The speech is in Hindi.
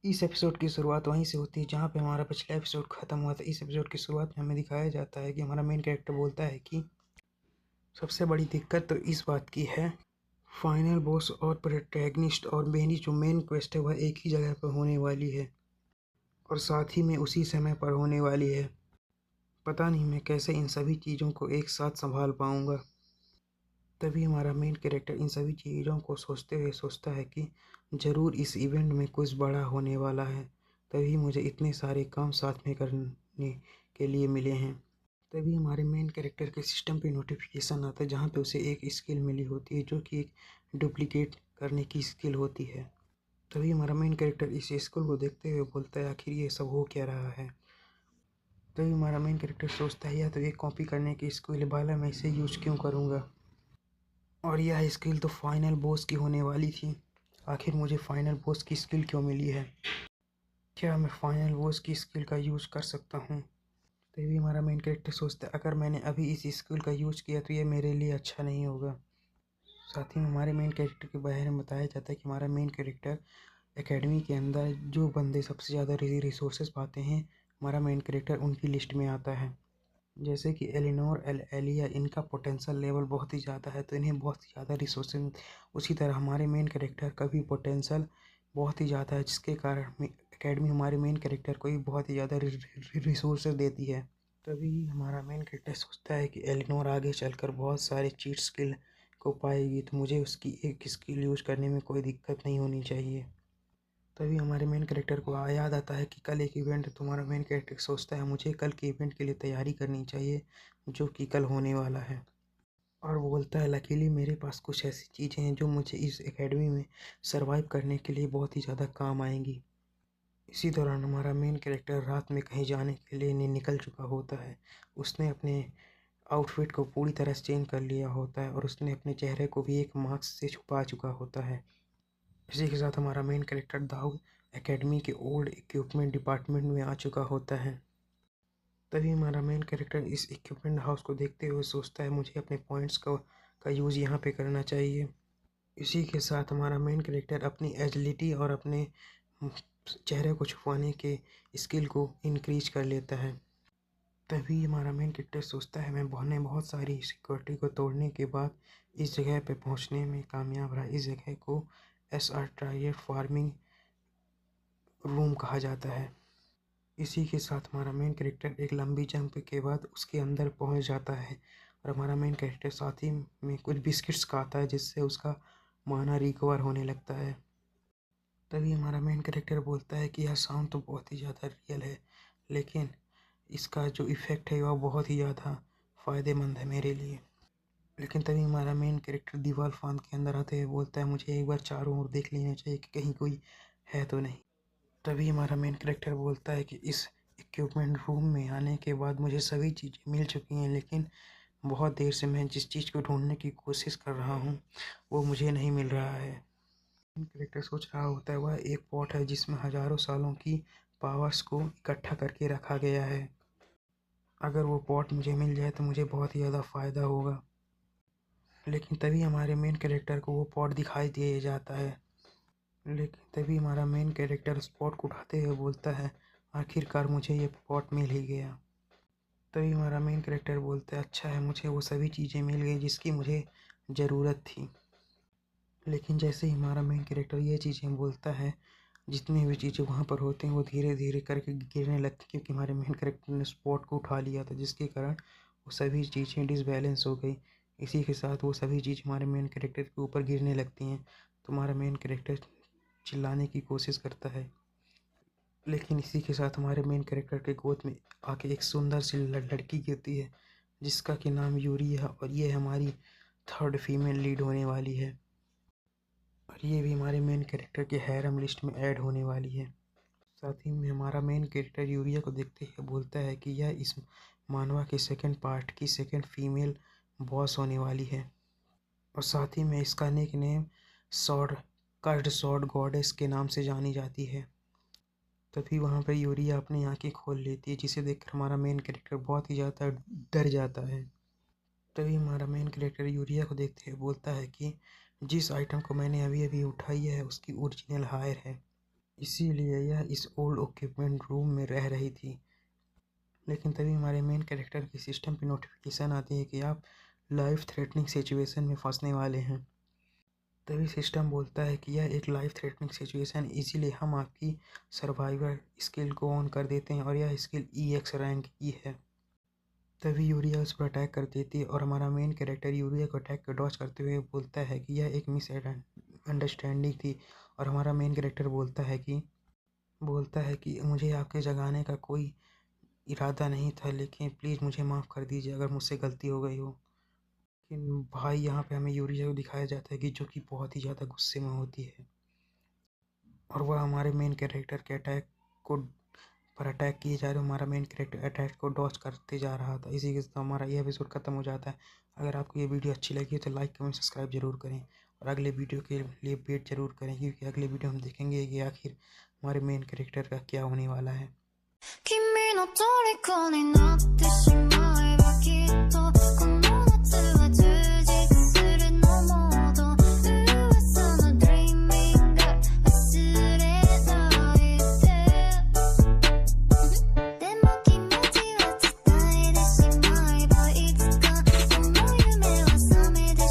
इस एपिसोड की शुरुआत वहीं से होती है जहाँ पे हमारा पिछला एपिसोड ख़त्म हुआ था। इस एपिसोड की शुरुआत में हमें दिखाया जाता है कि हमारा मेन कैरेक्टर बोलता है कि सबसे बड़ी दिक्कत तो इस बात की है, फाइनल बॉस और प्रोटैगनिस्ट और मेरी जो मेन क्वेस्ट है वह एक ही जगह पर होने वाली है और साथ ही में उसी समय पर होने वाली है। पता नहीं मैं कैसे इन सभी चीज़ों को एक साथ संभाल पाऊँगा। तभी हमारा मेन कैरेक्टर इन सभी चीज़ों को सोचते हुए सोचता है कि ज़रूर इस इवेंट में कुछ बड़ा होने वाला है, तभी मुझे इतने सारे काम साथ में करने के लिए मिले हैं। तभी हमारे मेन कैरेक्टर के सिस्टम पे नोटिफिकेशन आता है जहाँ पे उसे एक स्किल मिली होती है जो कि एक डुप्लीकेट करने की स्किल होती है। तभी हमारा मेन कैरेक्टर इस स्किल को देखते हुए बोलता है आखिर ये सब हो क्या रहा है। तभी हमारा मेन कैरेक्टर सोचता है या तो एक कॉपी करने की स्किल वाला मैं इसे यूज क्यों करूँगा, और यह स्किल तो फाइनल बॉस की होने वाली थी। आखिर मुझे फाइनल बॉस की स्किल क्यों मिली है, क्या मैं फाइनल बॉस की स्किल का यूज़ कर सकता हूँ। तभी हमारा मेन कैरेक्टर सोचता है अगर मैंने अभी इस स्किल का यूज़ किया तो ये मेरे लिए अच्छा नहीं होगा। साथ ही में हमारे मेन कैरेक्टर के बारे में बताया जाता है कि हमारा मेन कैरेक्टर एकेडमी के अंदर जो बंदे सबसे ज़्यादा रिसोर्सेज पाते हैं, हमारा मेन कैरेक्टर उनकी लिस्ट में आता है। जैसे कि एलिनोर एलिया, इनका पोटेंशियल लेवल बहुत ही ज़्यादा है तो इन्हें बहुत ही ज़्यादा रिसोर्सेज, उसी तरह हमारे मेन कैरेक्टर का भी पोटेंशियल बहुत ही ज़्यादा है जिसके कारण एकेडमी हमारे मेन कैरेक्टर को भी बहुत ही ज़्यादा रिसोर्सेज देती है। तभी हमारा मेन कैरेक्टर सोचता है कि एलिनोर आगे चलकर बहुत सारे चीट स्किल को पाएगी तो मुझे उसकी एक स्किल यूज़ करने में कोई दिक्कत नहीं होनी चाहिए। तभी हमारे मेन कैरेक्टर को याद आता है कि कल एक इवेंट है। तुम्हारा मेन कैरेक्टर सोचता है मुझे कल के इवेंट के लिए तैयारी करनी चाहिए जो कि कल होने वाला है, और वो बोलता है लकीली मेरे पास कुछ ऐसी चीज़ें हैं जो मुझे इस एकेडमी में सरवाइव करने के लिए बहुत ही ज़्यादा काम आएंगी। इसी दौरान हमारा मेन कैरेक्टर रात में कहीं जाने के लिए निकल चुका होता है। उसने अपने आउटफिट को पूरी तरह से चेंज कर लिया होता है और उसने अपने चेहरे को भी एक मास्क से छुपा चुका होता है। इसी के साथ हमारा मेन कैरेक्टर दाऊद एकेडमी के ओल्ड इक्विपमेंट डिपार्टमेंट में आ चुका होता है। तभी हमारा मेन कैरेक्टर इस इक्विपमेंट हाउस को देखते हुए सोचता है मुझे अपने पॉइंट्स का यूज़ यहाँ पे करना चाहिए। इसी के साथ हमारा मेन कैरेक्टर अपनी एजिलिटी और अपने चेहरे को छुपाने के स्किल को इंक्रीज कर लेता है। तभी हमारा मेन कैरेक्टर सोचता है मैं बहुत सारी सिक्योरिटी को तोड़ने के बाद इस जगह पे पहुंचने में कामयाब रहा। इस जगह को SR ट्रायर फार्मिंग रूम कहा जाता है। इसी के साथ हमारा मेन कैरेक्टर एक लंबी जंप के बाद उसके अंदर पहुंच जाता है और हमारा मेन कैरेक्टर साथ ही में कुछ बिस्किट्स खाता है जिससे उसका माना रिकवर होने लगता है। तभी हमारा मेन कैरेक्टर बोलता है कि यह साउंड तो बहुत ही ज़्यादा रियल है लेकिन इसका जो इफ़ेक्ट है वह बहुत ही ज़्यादा फ़ायदेमंद है मेरे लिए। लेकिन तभी हमारा मेन कैरेक्टर दीवार फांद के अंदर आते हुए बोलता है मुझे एक बार चारों ओर देख लेना चाहिए कि कहीं कोई है तो नहीं। तभी हमारा मेन कैरेक्टर बोलता है कि इस इक्विपमेंट रूम में आने के बाद मुझे सभी चीज़ें मिल चुकी हैं लेकिन बहुत देर से मैं जिस चीज़ को ढूंढने की कोशिश कर रहा हूँ वो मुझे नहीं मिल रहा है। मेन कैरेक्टर सोच रहा होता है वह एक पॉट है जिसमें हज़ारों सालों की पावर्स को इकट्ठा करके रखा गया है। अगर वो पॉट मुझे मिल जाए तो मुझे बहुत ही ज़्यादा फ़ायदा होगा। लेकिन तभी हमारे मेन कैरेक्टर को वो पॉट दिखाई दिया जाता है। लेकिन तभी हमारा मेन कैरेक्टर उस पॉट को उठाते हुए बोलता है आखिरकार मुझे ये पॉट मिल ही गया। तभी हमारा मेन कैरेक्टर बोलता है अच्छा है मुझे वो सभी चीज़ें मिल गई जिसकी मुझे ज़रूरत थी। लेकिन जैसे ही हमारा मेन कैरेक्टर ये चीज़ें बोलता है जितनी भी चीज़ें वहाँ पर होती हैं वो धीरे धीरे करके गिरने लगती हैं क्योंकि हमारे मेन कैरेक्टर ने स्पॉट को उठा लिया था जिसके कारण वो सभी चीज़ें डिसबैलेंस हो गई। इसी के साथ वो सभी चीज़ हमारे मेन कैरेक्टर के ऊपर गिरने लगती हैं तो हमारा मेन कैरेक्टर चिल्लाने की कोशिश करता है। लेकिन इसी के साथ हमारे मेन कैरेक्टर के गोद में आके एक सुंदर सी लड़की गिरती है जिसका कि नाम यूरी है और ये हमारी थर्ड फीमेल लीड होने वाली है और ये भी हमारे मेन कैरेक्टर के हैरम लिस्ट में ऐड होने वाली है। साथ ही में हमारा मेन कैरेक्टर यूरिया को देखते ही बोलता है कि यह इस मानवा के सेकंड पार्ट की सेकंड फीमेल बॉस होने वाली है और साथ ही में इसका निक नेम सॉर्ड कर्ड सॉर्ड गॉडेस के नाम से जानी जाती है। तभी वहाँ पर यूरिया अपनी आंखें खोल लेती है जिसे देखकर हमारा मेन कैरेक्टर बहुत ही ज़्यादा डर जाता है। तभी हमारा मेन कैरेक्टर यूरिया को देखते हुए बोलता है कि जिस आइटम को मैंने अभी अभी उठाई है उसकी ओरिजिनल हायर है। इसीलिए यह इस ओल्ड इक्विपमेंट रूम में रह रही थी। लेकिन तभी हमारे मेन कैरेक्टर के सिस्टम पे नोटिफिकेशन आती है कि आप लाइफ थ्रेटनिंग सिचुएशन में फंसने वाले हैं। तभी सिस्टम बोलता है कि यह एक लाइफ थ्रेटनिंग सिचुएशन, इसीलिए हम आपकी सर्वाइवर स्किल को ऑन कर देते हैं और यह स्किल EX रैंक की है। तभी यूरिया उस पर अटैक कर देती है और हमारा मेन कैरेक्टर यूरिया को अटैक को डॉज करते हुए बोलता है कि यह एक मिस अंडरस्टैंडिंग थी। और हमारा मेन कैरेक्टर बोलता है कि मुझे आपके जगाने का कोई इरादा नहीं था, लेकिन प्लीज़ मुझे माफ़ कर दीजिए अगर मुझसे गलती हो गई हो। लेकिन भाई यहाँ पे हमें यूरिया को दिखाया जाता है कि जो कि बहुत ही ज़्यादा गुस्से में होती है और वह हमारे मेन कैरेक्टर के अटैक किए जा रहे। हमारा मेन कैरेक्टर अटैक को डॉज करते जा रहा था। इसी के साथ हमारा यह एपिसोड खत्म हो जाता है। अगर आपको ये वीडियो अच्छी लगी तो लाइक कमेंट सब्सक्राइब जरूर करें और अगले वीडियो के लिए वेट जरूर करें, क्योंकि अगले वीडियो हम देखेंगे कि आखिर हमारे मेन कैरेक्टर का क्या होने वाला है।